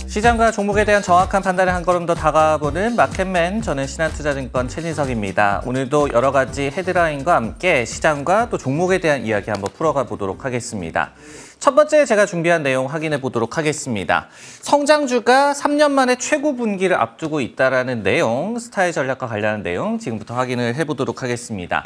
시장과 종목에 대한 정확한 판단에 한 걸음 더 다가보는 마켓맨, 저는 신한투자증권 최진석입니다. 오늘도 여러 가지 헤드라인과 함께 시장과 또 종목에 대한 이야기 한번 풀어가 보도록 하겠습니다. 첫 번째 제가 준비한 내용 확인해 보도록 하겠습니다. 성장주가 3년 만에 최고 분기를 앞두고 있다는 내용, 스타일 전략과 관련한 내용 지금부터 확인을 해보도록 하겠습니다.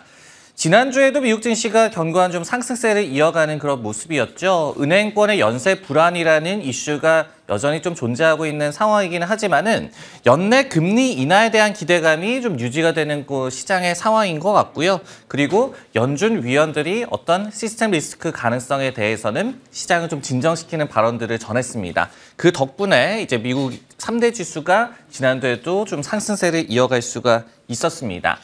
지난주에도 미국 증시가 견고한 좀 상승세를 이어가는 그런 모습이었죠. 은행권의 연쇄 불안이라는 이슈가 여전히 좀 존재하고 있는 상황이기는 하지만은 연내 금리 인하에 대한 기대감이 좀 유지가 되는 시장의 상황인 것 같고요. 그리고 연준 위원들이 어떤 시스템 리스크 가능성에 대해서는 시장을 좀 진정시키는 발언들을 전했습니다. 그 덕분에 이제 미국 3대 지수가 지난주에도 좀 상승세를 이어갈 수가 있었습니다.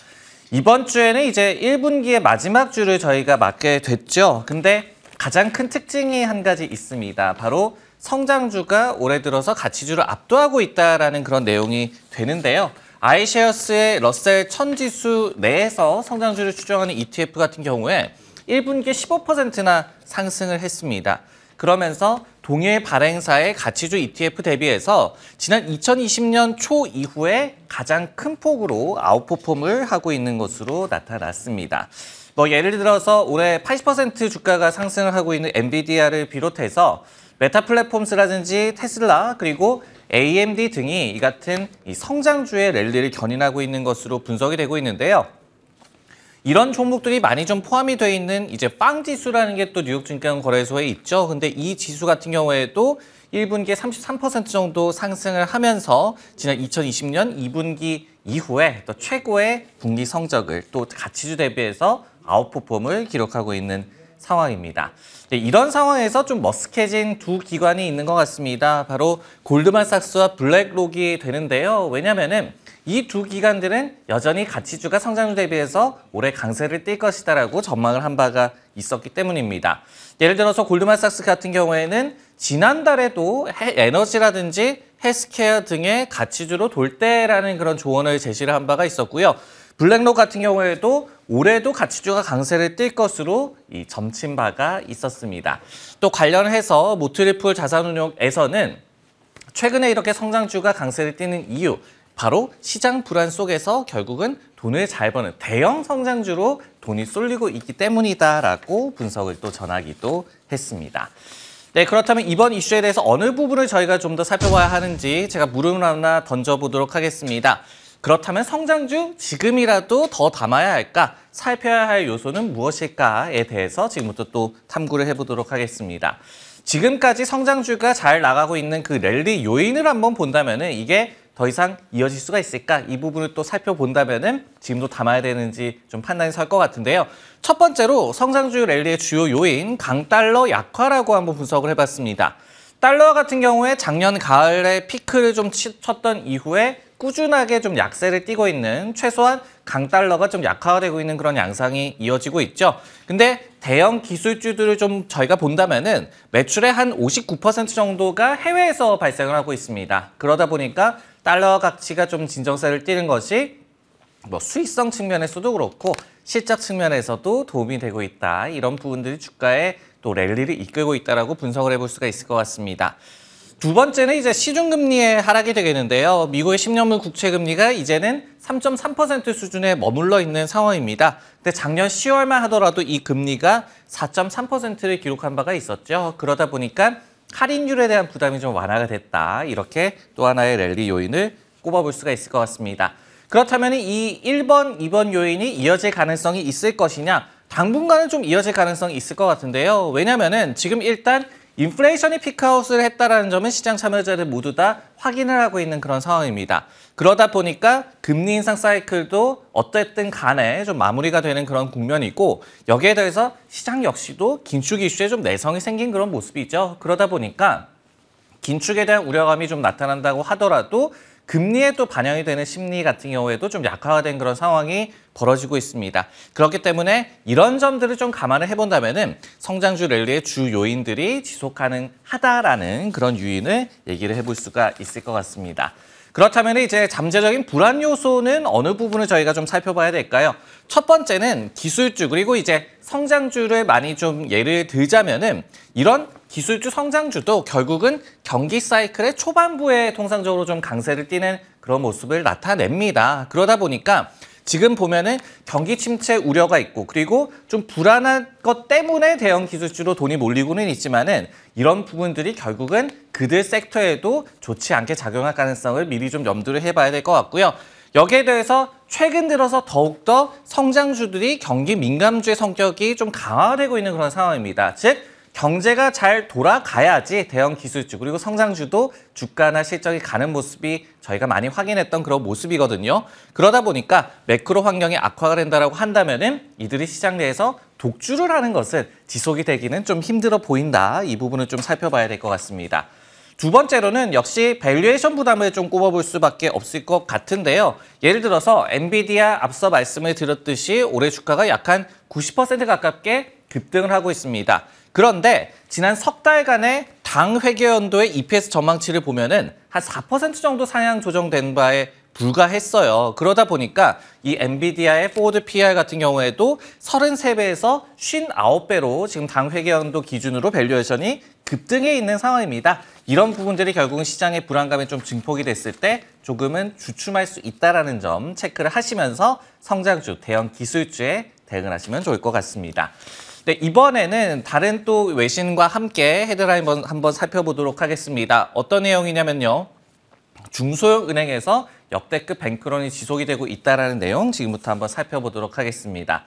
이번 주에는 이제 1분기의 마지막 주를 저희가 맞게 됐죠. 근데 가장 큰 특징이 한 가지 있습니다. 바로 성장주가 올해 들어서 가치주를 압도하고 있다는 그런 내용이 되는데요. 아이셰어스의 러셀 1000지수 내에서 성장주를 추정하는 ETF 같은 경우에 1분기에 15%나 상승을 했습니다. 그러면서 동일 발행사의 가치주 ETF 대비해서 지난 2020년 초 이후에 가장 큰 폭으로 아웃퍼폼을 하고 있는 것으로 나타났습니다. 예를 들어서 올해 80% 주가가 상승을 하고 있는 엔비디아를 비롯해서 메타 플랫폼스라든지 테슬라 그리고 AMD 등이 이 같은 성장주의 랠리를 견인하고 있는 것으로 분석이 되고 있는데요. 이런 종목들이 많이 좀 포함이 되어 있는 이제 빵 지수라는 게 또 뉴욕 증권거래소에 있죠. 근데 이 지수 같은 경우에도 1분기에 33% 정도 상승을 하면서 지난 2020년 2분기 이후에 또 최고의 분기 성적을 또 가치주 대비해서 아웃퍼폼을 기록하고 있는 상황입니다. 이런 상황에서 좀 머쓱해진 두 기관이 있는 것 같습니다. 바로 골드만삭스와 블랙록이 되는데요. 왜냐면은 이 두 기관들은 여전히 가치주가 성장주 대비해서 올해 강세를 띌 것이다라고 전망을 한 바가 있었기 때문입니다. 예를 들어서 골드만삭스 같은 경우에는 지난달에도 에너지라든지 헬스케어 등의 가치주로 돌 때라는 그런 조언을 제시를 한 바가 있었고요. 블랙록 같은 경우에도 올해도 가치주가 강세를 띌 것으로 점친 바가 있었습니다. 또 관련해서 모트리풀 자산운용에서는 최근에 이렇게 성장주가 강세를 띠는 이유, 바로 시장 불안 속에서 결국은 돈을 잘 버는 대형 성장주로 돈이 쏠리고 있기 때문이다라고 분석을 또 전하기도 했습니다. 네, 그렇다면 이번 이슈에 대해서 어느 부분을 저희가 좀 더 살펴봐야 하는지 제가 물음을 하나 던져보도록 하겠습니다. 그렇다면 성장주 지금이라도 더 담아야 할까? 살펴야 할 요소는 무엇일까에 대해서 지금부터 또 탐구를 해보도록 하겠습니다. 지금까지 성장주가 잘 나가고 있는 그 랠리 요인을 한번 본다면은 이게 더 이상 이어질 수가 있을까? 이 부분을 또 살펴본다면은 지금도 담아야 되는지 좀 판단이 설 것 같은데요. 첫 번째로 성장주 랠리의 주요 요인, 강달러 약화라고 한번 분석을 해봤습니다. 달러 같은 경우에 작년 가을에 피크를 좀 쳤던 이후에 꾸준하게 좀 약세를 띠고 있는, 최소한 강달러가 좀 약화되고 있는 그런 양상이 이어지고 있죠. 근데 대형 기술주들을 좀 저희가 본다면은 매출의 한 59% 정도가 해외에서 발생을 하고 있습니다. 그러다 보니까 달러 가치가 좀 진정세를 띠는 것이 수익성 측면에서도 그렇고 실적 측면에서도 도움이 되고 있다. 이런 부분들이 주가에 또 랠리를 이끌고 있다라고 분석을 해볼 수가 있을 것 같습니다. 두 번째는 이제 시중금리의 하락이 되겠는데요. 미국의 10년물 국채금리가 이제는 3.3% 수준에 머물러 있는 상황입니다. 근데 작년 10월만 하더라도 이 금리가 4.3%를 기록한 바가 있었죠. 그러다 보니까 할인율에 대한 부담이 좀 완화가 됐다. 이렇게 또 하나의 랠리 요인을 꼽아볼 수가 있을 것 같습니다. 그렇다면 이 1번, 2번 요인이 이어질 가능성이 있을 것이냐? 당분간은 좀 이어질 가능성이 있을 것 같은데요. 왜냐면은 지금 일단 인플레이션이 피크아웃을 했다는 점은 시장 참여자들 모두 다 확인을 하고 있는 그런 상황입니다. 그러다 보니까 금리 인상 사이클도 어쨌든 간에 좀 마무리가 되는 그런 국면이고, 여기에 대해서 시장 역시도 긴축 이슈에 좀 내성이 생긴 그런 모습이죠. 그러다 보니까 긴축에 대한 우려감이 좀 나타난다고 하더라도 금리에 또 반영이 되는 심리 같은 경우에도 좀 약화된 그런 상황이 벌어지고 있습니다. 그렇기 때문에 이런 점들을 좀 감안을 해본다면은 성장주 랠리의 주 요인들이 지속 가능하다라는 그런 유인을 얘기를 해볼 수가 있을 것 같습니다. 그렇다면 이제 잠재적인 불안 요소는 어느 부분을 저희가 좀 살펴봐야 될까요? 첫 번째는 기술주 그리고 이제 성장주를 많이 좀 예를 들자면은 이런 기술주 성장주도 결국은 경기 사이클의 초반부에 통상적으로 좀 강세를 띠는 그런 모습을 나타냅니다. 그러다 보니까 지금 보면은 경기 침체 우려가 있고 그리고 좀 불안한 것 때문에 대형 기술주로 돈이 몰리고는 있지만은 이런 부분들이 결국은 그들 섹터에도 좋지 않게 작용할 가능성을 미리 좀 염두를 해봐야 될 것 같고요. 여기에 대해서 최근 들어서 더욱더 성장주들이 경기 민감주의 성격이 좀 강화되고 있는 그런 상황입니다. 즉 경제가 잘 돌아가야지 대형 기술주 그리고 성장주도 주가나 실적이 가는 모습이 저희가 많이 확인했던 그런 모습이거든요. 그러다 보니까 매크로 환경이 악화가 된다고 한다면은 이들이 시장 내에서 독주를 하는 것은 지속이 되기는 좀 힘들어 보인다. 이 부분을 좀 살펴봐야 될 것 같습니다. 두 번째로는 역시 밸류에이션 부담을 좀 꼽아볼 수밖에 없을 것 같은데요. 예를 들어서 엔비디아 앞서 말씀을 드렸듯이 올해 주가가 약 한 90% 가깝게 급등을 하고 있습니다. 그런데 지난 석 달간의 당 회계연도의 EPS 전망치를 보면은 한 4% 정도 상향 조정된 바에 불과했어요. 그러다 보니까 이 엔비디아의 포워드 PER 같은 경우에도 33배에서 59배로 지금 당 회계연도 기준으로 밸류에이션이 급등해 있는 상황입니다. 이런 부분들이 결국은 시장의 불안감이 좀 증폭이 됐을 때 조금은 주춤할 수 있다는 점 체크를 하시면서 성장주, 대형 기술주에 대응을 하시면 좋을 것 같습니다. 네, 이번에는 다른 또 외신과 함께 헤드라인 한번 살펴보도록 하겠습니다. 어떤 내용이냐면요. 중소형 은행에서 역대급 뱅크런이 지속이 되고 있다는 내용 지금부터 한번 살펴보도록 하겠습니다.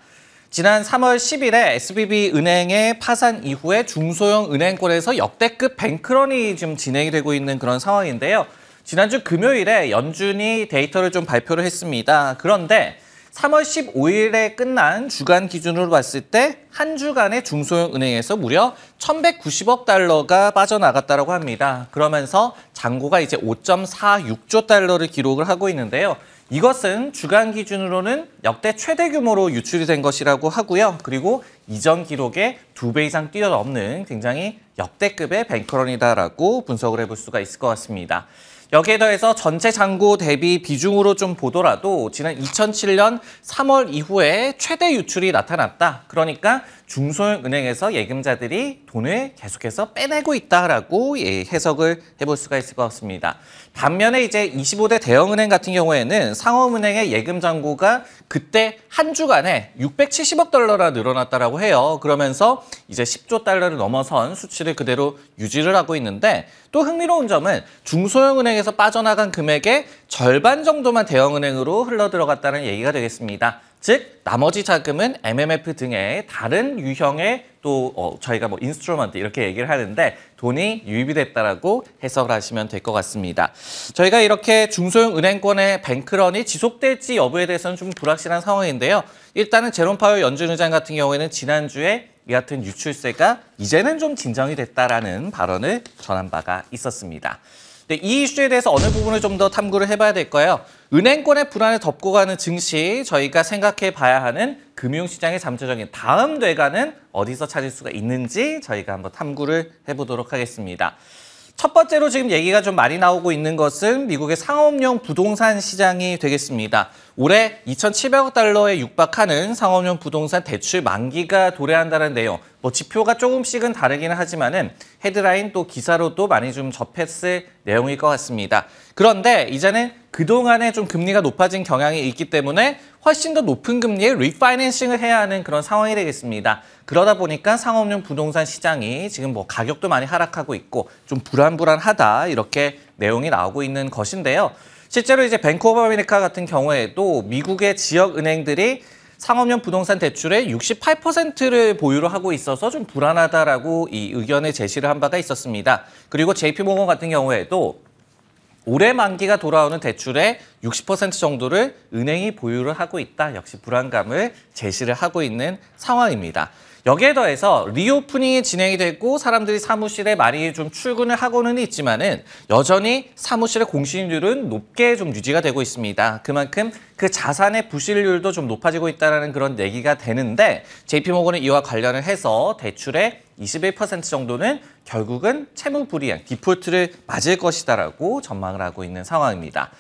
지난 3월 10일에 SVB 은행의 파산 이후에 중소형 은행권에서 역대급 뱅크런이 지금 진행이 되고 있는 그런 상황인데요. 지난주 금요일에 연준이 데이터를 좀 발표를 했습니다. 그런데 3월 15일에 끝난 주간 기준으로 봤을 때 한 주간의 중소형 은행에서 무려 1,190억 달러가 빠져나갔다고 합니다. 그러면서 잔고가 이제 5.46조 달러를 기록을 하고 있는데요. 이것은 주간 기준으로는 역대 최대 규모로 유출이 된 것이라고 하고요. 그리고 이전 기록의 2배 이상 뛰어넘는 굉장히 역대급의 뱅크런이다라고 분석을 해볼 수가 있을 것 같습니다. 여기에 더해서 전체 잔고 대비 비중으로 좀 보더라도 지난 2007년 3월 이후에 최대 유출이 나타났다. 그러니까 중소형 은행에서 예금자들이 돈을 계속해서 빼내고 있다라고 해석을 해볼 수가 있을 것 같습니다. 반면에 이제 25대 대형은행 같은 경우에는 상업은행의 예금 잔고가 그때 한 주간에 670억 달러나 늘어났다라고 해요. 그러면서 이제 10조 달러를 넘어선 수치를 그대로 유지를 하고 있는데 또 흥미로운 점은 중소형 은행에서 빠져나간 금액의 절반 정도만 대형은행으로 흘러들어갔다는 얘기가 되겠습니다. 즉 나머지 자금은 MMF 등의 다른 유형의 또 저희가 뭐 인스트루먼트 이렇게 얘기를 하는데 돈이 유입이 됐다라고 해석을 하시면 될 것 같습니다. 저희가 이렇게 중소형 은행권의 뱅크런이 지속될지 여부에 대해서는 좀 불확실한 상황인데요. 일단은 제롬 파월 연준 의장 같은 경우에는 지난주에 이 같은 유출세가 이제는 좀 진정이 됐다라는 발언을 전한 바가 있었습니다. 네, 이 이슈에 대해서 어느 부분을 좀 더 탐구를 해봐야 될까요? 은행권의 불안을 덮고 가는 증시, 저희가 생각해 봐야 하는 금융시장의 잠재적인 다음 뇌관은 어디서 찾을 수가 있는지 저희가 한번 탐구를 해보도록 하겠습니다. 첫 번째로 지금 얘기가 좀 많이 나오고 있는 것은 미국의 상업용 부동산 시장이 되겠습니다. 올해 2,700억 달러에 육박하는 상업용 부동산 대출 만기가 도래한다는 내용. 뭐 지표가 조금씩은 다르기는 하지만은 헤드라인 또 기사로도 많이 좀 접했을 내용일 것 같습니다. 그런데 이제는 그동안에 좀 금리가 높아진 경향이 있기 때문에 훨씬 더 높은 금리에 리파이낸싱을 해야 하는 그런 상황이 되겠습니다. 그러다 보니까 상업용 부동산 시장이 지금 뭐 가격도 많이 하락하고 있고 좀 불안불안하다 이렇게 내용이 나오고 있는 것인데요. 실제로 이제 뱅크 오브 아메리카 같은 경우에도 미국의 지역 은행들이 상업용 부동산 대출의 68%를 보유로 하고 있어서 좀 불안하다라고 이 의견을 제시를 한 바가 있었습니다. 그리고 JP모건 같은 경우에도 올해 만기가 돌아오는 대출의 60% 정도를 은행이 보유를 하고 있다. 역시 불안감을 제시를 하고 있는 상황입니다. 여기에 더해서 리오프닝이 진행이 되고 사람들이 사무실에 많이 좀 출근을 하고는 있지만은 여전히 사무실의 공실률은 높게 좀 유지가 되고 있습니다. 그만큼 그 자산의 부실률도 좀 높아지고 있다는 그런 얘기가 되는데 JP모건은 이와 관련을 해서 대출의 21% 정도는 결국은 채무 불이행, 디폴트를 맞을 것이다라고 전망을 하고 있는 상황입니다.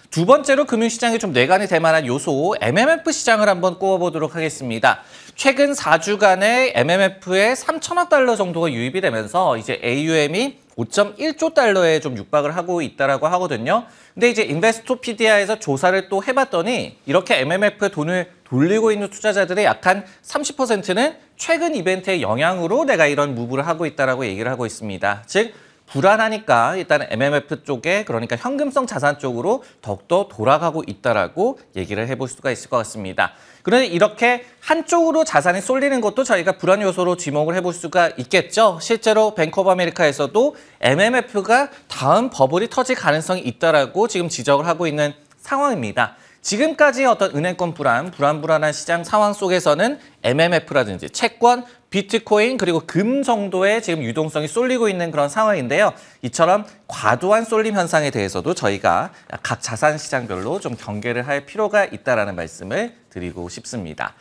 두 번째로 금융시장이 좀 뇌관이 될 만한 요소, MMF 시장을 한번 꼽아보도록 하겠습니다. 최근 4주간의 MMF에 3천억 달러 정도가 유입이 되면서 이제 AUM이 5.1조 달러에 좀 육박을 하고 있다라고 하거든요. 근데 이제 인베스토피디아에서 조사를 또 해봤더니 이렇게 MMF에 돈을 돌리고 있는 투자자들의 약 한 30%는 최근 이벤트의 영향으로 내가 이런 무브를 하고 있다라고 얘기를 하고 있습니다. 즉 불안하니까 일단 MMF 쪽에 그러니까 현금성 자산 쪽으로 더욱더 돌아가고 있다라고 얘기를 해볼 수가 있을 것 같습니다. 그런데 이렇게 한쪽으로 자산이 쏠리는 것도 저희가 불안 요소로 지목을 해볼 수가 있겠죠. 실제로 뱅크 오브 아메리카에서도 MMF가 다음 버블이 터질 가능성이 있다라고 지금 지적을 하고 있는 상황입니다. 지금까지 어떤 은행권 불안한 시장 상황 속에서는 MMF라든지 채권, 비트코인 그리고 금 정도의 지금 유동성이 쏠리고 있는 그런 상황인데요. 이처럼 과도한 쏠림 현상에 대해서도 저희가 각 자산 시장별로 좀 경계를 할 필요가 있다는 말씀을 드리고 싶습니다.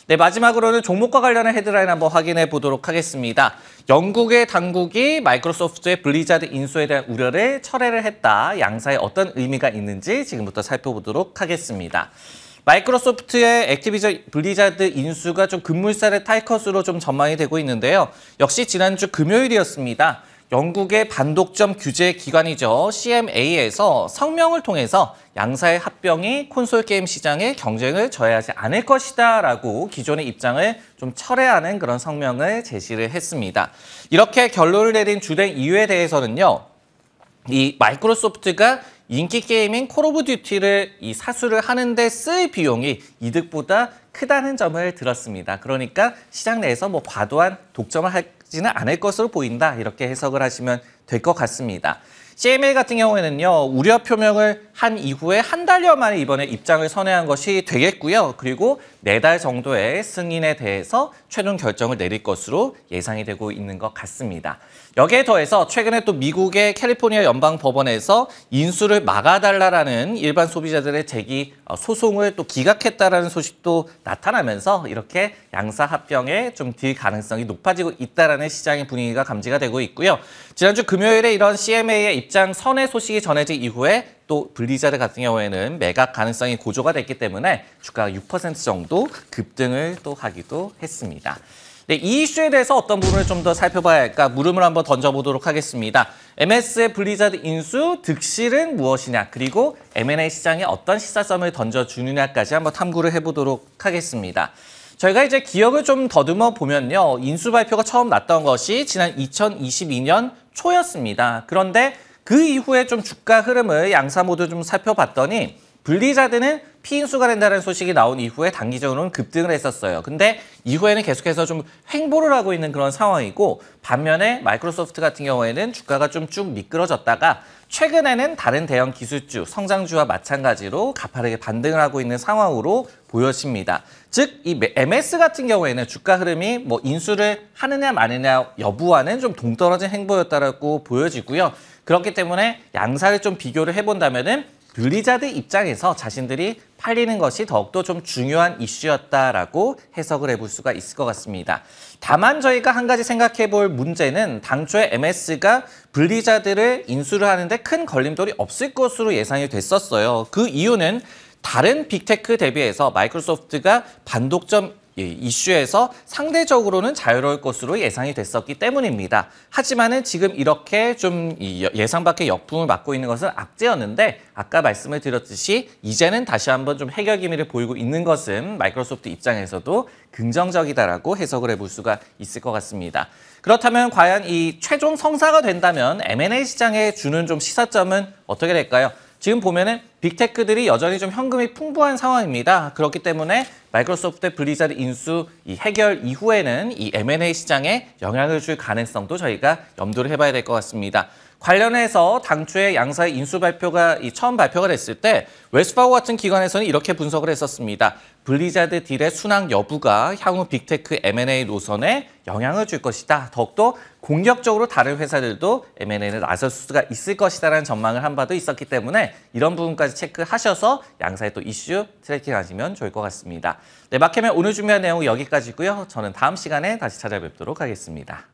네, 마지막으로는 종목과 관련한 헤드라인 한번 확인해 보도록 하겠습니다. 영국의 당국이 마이크로소프트의 블리자드 인수에 대한 우려를 철회를 했다. 양사에 어떤 의미가 있는지 지금부터 살펴보도록 하겠습니다. 마이크로소프트의 액티비전 블리자드 인수가 좀 급물살을 탈 것으로 좀 전망이 되고 있는데요. 역시 지난주 금요일이었습니다. 영국의 반독점 규제 기관이죠. CMA에서 성명을 통해서 양사의 합병이 콘솔 게임 시장의 경쟁을 저해하지 않을 것이다 라고 기존의 입장을 좀 철회하는 그런 성명을 제시를 했습니다. 이렇게 결론을 내린 주된 이유에 대해서는요. 이 마이크로소프트가 인기 게임인 콜 오브 듀티를 이 사수를 하는데 쓸 비용이 이득보다 크다는 점을 들었습니다. 그러니까 시장 내에서 뭐 과도한 독점을 하지는 않을 것으로 보인다. 이렇게 해석을 하시면 될 것 같습니다. CMA 같은 경우에는요. 우려 표명을 한 이후에 한 달여 만에 이번에 입장을 선회한 것이 되겠고요. 그리고 4달 정도의 승인에 대해서 최종 결정을 내릴 것으로 예상이 되고 있는 것 같습니다. 여기에 더해서 최근에 또 미국의 캘리포니아 연방법원에서 인수를 막아달라라는 일반 소비자들의 제기 소송을 또 기각했다라는 소식도 나타나면서 이렇게 양사 합병에 좀 딜 가능성이 높아지고 있다라는 시장의 분위기가 감지가 되고 있고요. 지난주 금요일에 이런 CMA의 입장 선회 소식이 전해진 이후에 또 블리자드 같은 경우에는 매각 가능성이 고조가 됐기 때문에 주가가 6% 정도 급등을 또 하기도 했습니다. 네, 이 이슈에 대해서 어떤 부분을 좀 더 살펴봐야 할까 물음을 한번 던져보도록 하겠습니다. MS의 블리자드 인수 득실은 무엇이냐 그리고 M&A 시장에 어떤 시사점을 던져주느냐까지 한번 탐구를 해보도록 하겠습니다. 저희가 이제 기억을 좀 더듬어 보면요. 인수 발표가 처음 났던 것이 지난 2022년 초였습니다. 그런데 그 이후에 좀 주가 흐름을 양사 모두 좀 살펴봤더니 블리자드는 피인수가 된다는 소식이 나온 이후에 단기적으로는 급등을 했었어요. 근데 이후에는 계속해서 좀 횡보를 하고 있는 그런 상황이고 반면에 마이크로소프트 같은 경우에는 주가가 좀 쭉 미끄러졌다가 최근에는 다른 대형 기술주, 성장주와 마찬가지로 가파르게 반등을 하고 있는 상황으로 보여집니다. 즉, 이 MS 같은 경우에는 주가 흐름이 뭐 인수를 하느냐 마느냐 여부와는 좀 동떨어진 행보였다라고 보여지고요. 그렇기 때문에 양사를 좀 비교를 해본다면은 블리자드 입장에서 자신들이 팔리는 것이 더욱더 좀 중요한 이슈였다라고 해석을 해볼 수가 있을 것 같습니다. 다만 저희가 한 가지 생각해 볼 문제는 당초에 MS가 블리자드를 인수를 하는데 큰 걸림돌이 없을 것으로 예상이 됐었어요. 그 이유는 다른 빅테크 대비해서 마이크로소프트가 반독점 이슈에서 상대적으로는 자유로울 것으로 예상이 됐었기 때문입니다. 하지만은 지금 이렇게 좀 예상 밖의 역풍을 맞고 있는 것은 악재였는데 아까 말씀을 드렸듯이 이제는 다시 한번 좀 해결 기미를 보이고 있는 것은 마이크로소프트 입장에서도 긍정적이다라고 해석을 해볼 수가 있을 것 같습니다. 그렇다면 과연 이 최종 성사가 된다면 M&A 시장에 주는 좀 시사점은 어떻게 될까요? 지금 보면은 빅테크들이 여전히 좀 현금이 풍부한 상황입니다. 그렇기 때문에 마이크로소프트의 블리자드 인수 이 해결 이후에는 이 M&A 시장에 영향을 줄 가능성도 저희가 염두를 해봐야 될 것 같습니다. 관련해서 당초에 양사의 인수 발표가 처음 발표가 됐을 때 웰스파고 같은 기관에서는 이렇게 분석을 했었습니다. 블리자드 딜의 순항 여부가 향후 빅테크 M&A 노선에 영향을 줄 것이다. 더욱더 공격적으로 다른 회사들도 M&A를 나설 수가 있을 것이다라는 전망을 한 바도 있었기 때문에 이런 부분까지 체크하셔서 양사의 또 이슈 트래킹하시면 좋을 것 같습니다. 네, 마켓맨 오늘 준비한 내용은 여기까지고요. 저는 다음 시간에 다시 찾아뵙도록 하겠습니다.